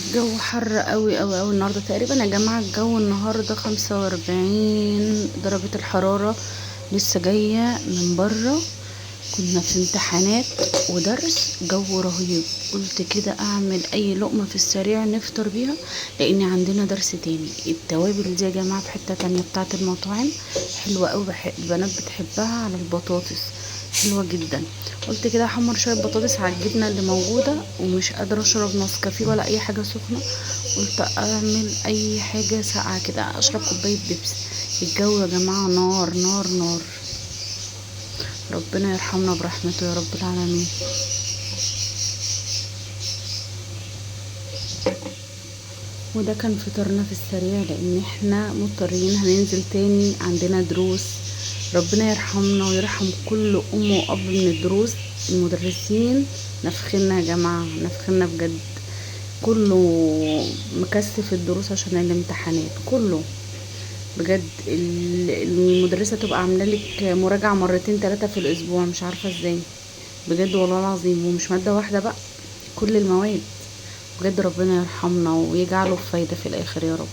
الجو حر قوي قوي قوي النهارده تقريبا يا جماعه. الجو النهارده 45 درجه الحراره. لسه جايه من بره، كنا في امتحانات ودرس. جو رهيب. قلت كده اعمل اي لقمه في السريع نفطر بيها، لان عندنا درس تاني. التوابل دي يا جماعه في حته تانية بتاعه المطاعم حلوه قوي، البنات بتحبها على البطاطس، حلوه جدا. قلت كده احمر شويه بطاطس على الجبنه اللي موجوده، ومش قادره اشرب نسكافيه ولا اي حاجه سخنه. قلت اعمل اي حاجه ساقعه كده، اشرب كوبايه بيبسي. الجو يا جماعه نار نار نار. ربنا يرحمنا برحمته يا رب العالمين. وده كان فطرنا في السريع، لان احنا مضطرين هننزل تاني، عندنا دروس. ربنا يرحمنا ويرحم كل ام واب من الدروس. المدرسين نفخنا يا جماعة، نفخنا بجد. كله مكثف الدروس عشان الامتحانات كله. بجد المدرسة تبقى عاملة لك مراجعة مرتين ثلاثة في الاسبوع، مش عارفة ازاي. بجد والله العظيم، ومش مادة واحدة بقى، كل المواد. بجد ربنا يرحمنا ويجعله في فايدة في الاخر يا رب.